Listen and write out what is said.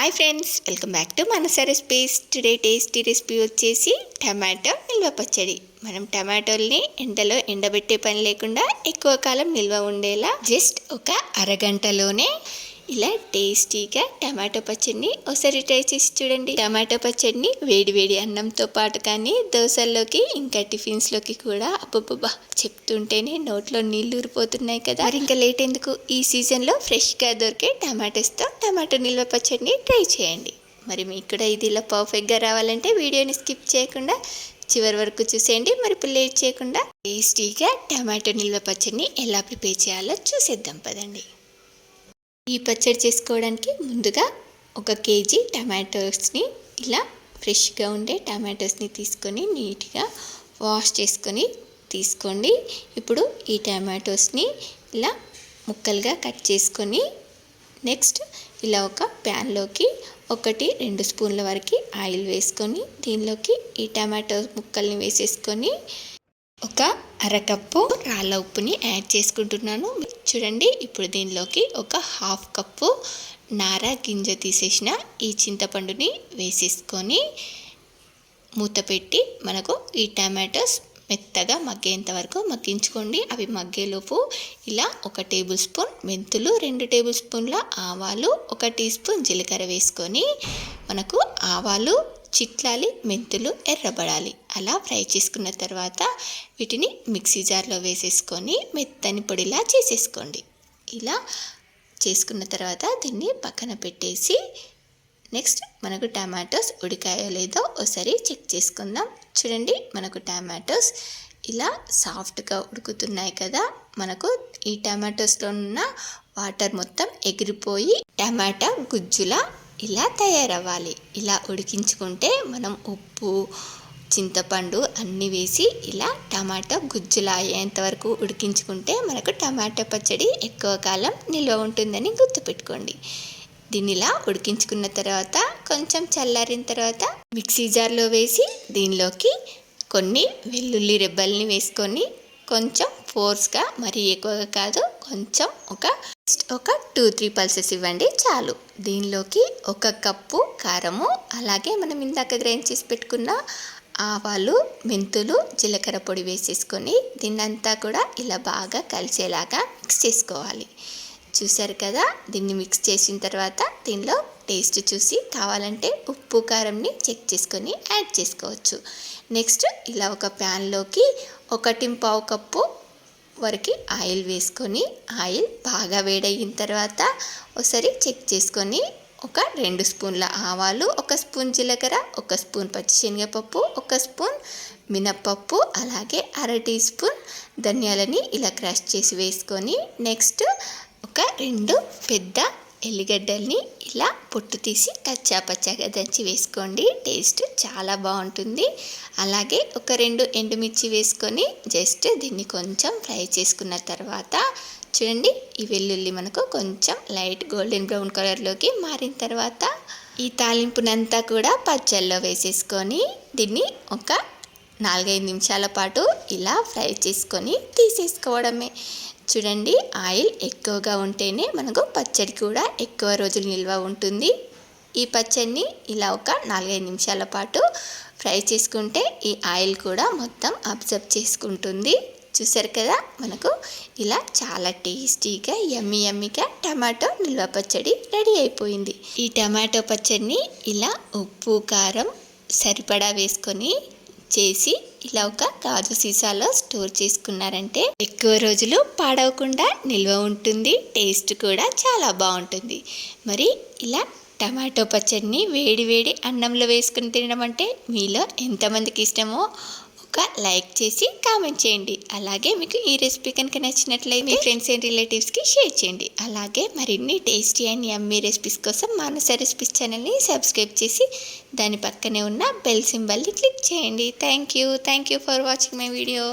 Hi friends, welcome back to Manasa recipes. Today tasty recipe వచ్చేసి tomato నిల్వ పచ్చడి. మనం టమాటోల్ని ఎండలో ఎండబెట్టే పని లేకుండా ఎక్కువ కాలం నిల్వ ఉండేలా జస్ట్ ఒక అరగంటలోనే ఇలా టేస్టీగా టమాటో పచ్చడిని ఒకసారి ట్రై చేసి చూడండి. టమాటో పచ్చడిని వేడి వేడి అన్నంతో పాటు కానీ దోశల్లోకి ఇంకా టిఫిన్స్లోకి కూడా అబ్బబ్బబ్బా చెప్తుంటేనే నోట్లో నీళ్ళు ఊరిపోతున్నాయి కదా. మరి ఇంకా లేట్ ఎందుకు, ఈ సీజన్లో ఫ్రెష్గా దొరికే టమాటోస్తో టమాటో నిల్వ పచ్చడిని ట్రై చేయండి. మరి మీకు కూడా ఇది ఇలా పర్ఫెక్ట్గా రావాలంటే వీడియోని స్కిప్ చేయకుండా చివరి వరకు చూసేయండి. మరి ఇప్పుడు లేట్ చేయకుండా టేస్టీగా టమాటో నిల్వ పచ్చడిని ఎలా ప్రిపేర్ చేయాలో చూసేద్దాం పదండి. ఈ పచ్చడి చేసుకోవడానికి ముందుగా 1 కేజీ టమాటోస్ని ఇలా ఫ్రెష్గా ఉండే టమాటోస్ని తీసుకొని నీట్గా వాష్ చేసుకొని తీసుకోండి. ఇప్పుడు ఈ టమాటోస్ని ఇలా ముక్కలుగా కట్ చేసుకొని నెక్స్ట్ ఇలా ఒక ప్యాన్లోకి 1-2 స్పూన్ల వరకు ఆయిల్ వేసుకొని దీనిలోకి ఈ టమాటో ముక్కల్ని వేసేసుకొని ఒక అరకప్పు రాళ్ళ ఉప్పుని యాడ్ చేసుకుంటున్నాను. చూడండి, ఇప్పుడు దీనిలోకి ఒక 1/2 కప్పు నార గింజ తీసేసిన ఈ చింతపండుని వేసేసుకొని మూత పెట్టి మనకు ఈ టమాటోస్ మెత్తగా మగ్గేంత వరకు మగ్గించుకోండి. అవి మగ్గేలోపు ఇలా 1 టేబుల్ స్పూన్ మెంతులు, 2 టేబుల్ స్పూన్ల ఆవాలు, 1 టీ స్పూన్ జీలకర్ర వేసుకొని మనకు ఆవాలు చిట్లాలి, మెంతులు ఎర్రబడాలి. అలా ఫ్రై చేసుకున్న తర్వాత వీటిని మిక్సీ జార్లో వేసేసుకొని మెత్తని పొడిలా చేసేసుకోండి. ఇలా చేసుకున్న తర్వాత దీన్ని పక్కన పెట్టేసి నెక్స్ట్ మనకు టమాటోస్ ఉడికాయో లేదో ఒకసారి చెక్ చేసుకుందాం. చూడండి, మనకు టమాటోస్ ఇలా సాఫ్ట్గా ఉడుకుతున్నాయి కదా. మనకు ఈ టమాటోస్లో ఉన్న వాటర్ మొత్తం ఎగిరిపోయి టమాటా గుజ్జులా ఇలా తయారవ్వాలి. ఇలా ఉడికించుకుంటే మనం ఉప్పు, చింతపండు అన్నీ వేసి ఇలా టమాటా గుజ్జులా అయ్యేంత వరకు ఉడికించుకుంటే మనకు టమాటా పచ్చడి ఎక్కువ కాలం నిల్వ ఉంటుందని గుర్తుపెట్టుకోండి. దీన్ని ఇలా ఉడికించుకున్న తర్వాత కొంచెం చల్లారిన తర్వాత మిక్సీ జార్లో వేసి దీనిలోకి కొన్ని వెల్లుల్లి రెబ్బల్ని వేసుకొని కొంచెం ఫోర్స్గా, మరీ ఎక్కువగా కాదు, కొంచెం ఒక 2-3 పల్సెస్ ఇవ్వండి చాలు. దీనిలోకి 1 కప్పు కారము, అలాగే మనం ఇందాక గ్రైండ్ చేసి పెట్టుకున్న ఆవాలు, మెంతులు, జీలకర్ర పొడి వేసేసుకొని దీన్నంతా కూడా ఇలా బాగా కలిసేలాగా మిక్స్ చేసుకోవాలి. చూసారు కదా, దీన్ని మిక్స్ చేసిన తర్వాత దీనిలో టేస్ట్ చూసి కావాలంటే ఉప్పు కారంని చెక్ చేసుకొని యాడ్ చేసుకోవచ్చు. నెక్స్ట్ ఇలా ఒక ప్యాన్లోకి 1.25 కప్పు వరకు ఆయిల్ వేసుకొని ఆయిల్ బాగా వేడయిన తర్వాత ఒకసారి చెక్ చేసుకొని 2 స్పూన్ల ఆవాలు, 1 స్పూన్ జీలకర్ర, 1 స్పూన్ పచ్చిశనగపప్పు, 1 స్పూన్ మినప్పప్పు, అలాగే 1/2 టీ స్పూన్ ధనియాలని ఇలా క్రష్ చేసి వేసుకొని నెక్స్ట్ 2 పెద్ద ఎల్లిగడ్డల్ని ఇలా పొట్టు తీసి కచ్చా పచ్చాగా దంచి వేసుకోండి. టేస్ట్ చాలా బాగుంటుంది. అలాగే 2 ఎండుమిర్చి వేసుకొని జస్ట్ దీన్ని కొంచెం ఫ్రై చేసుకున్న తర్వాత చూడండి, ఈ వెల్లుల్లి మనకు కొంచెం లైట్ గోల్డెన్ బ్రౌన్ కలర్లోకి మారిన తర్వాత ఈ తాలింపునంతా కూడా పచ్చళ్ళలో వేసేసుకొని దీన్ని 4-5 నిమిషాల పాటు ఇలా ఫ్రై చేసుకొని తీసేసుకోవడమే. చూడండి, ఆయిల్ ఎక్కువగా ఉంటేనే మనకు పచ్చడి కూడా ఎక్కువ రోజులు నిల్వ ఉంటుంది. ఈ పచ్చడిని ఇలా 4-5 నిమిషాల పాటు ఫ్రై చేసుకుంటే ఈ ఆయిల్ కూడా మొత్తం అబ్జర్వ్ చేసుకుంటుంది. చూసారు కదా, మనకు ఇలా చాలా టేస్టీగా యమ్మీగా టమాటో నిల్వ పచ్చడి రెడీ అయిపోయింది. ఈ టమాటో పచ్చడిని ఇలా ఉప్పు కారం సరిపడా వేసుకొని చేసి ఇలా ఒక గాజు సీసాలో స్టోర్ చేసుకున్నారంటే ఎక్కువ రోజులు పాడవకుండా నిల్వ ఉంటుంది. టేస్ట్ కూడా చాలా బాగుంటుంది. మరి ఇలా టమాటో పచ్చడిని వేడి వేడి అన్నంలో వేసుకుని తినడం అంటే మీలో ఎంతమందికి ఇష్టమో లైక్ చేసి కామెంట్ చేయండి. అలాగే మీకు ఈ రెసిపీ కనుక నచ్చినట్లయితే మీ ఫ్రెండ్స్ అండ్ రిలేటివ్స్కి షేర్ చేయండి. అలాగే మరిన్ని టేస్టీ అండ్ యమ్మీ రెసిపీస్ కోసం మానస రెసిపీస్ ఛానల్ని సబ్స్క్రైబ్ చేసి దాని పక్కనే ఉన్న బెల్ సింబల్ని క్లిక్ చేయండి. Thank you for watching my video.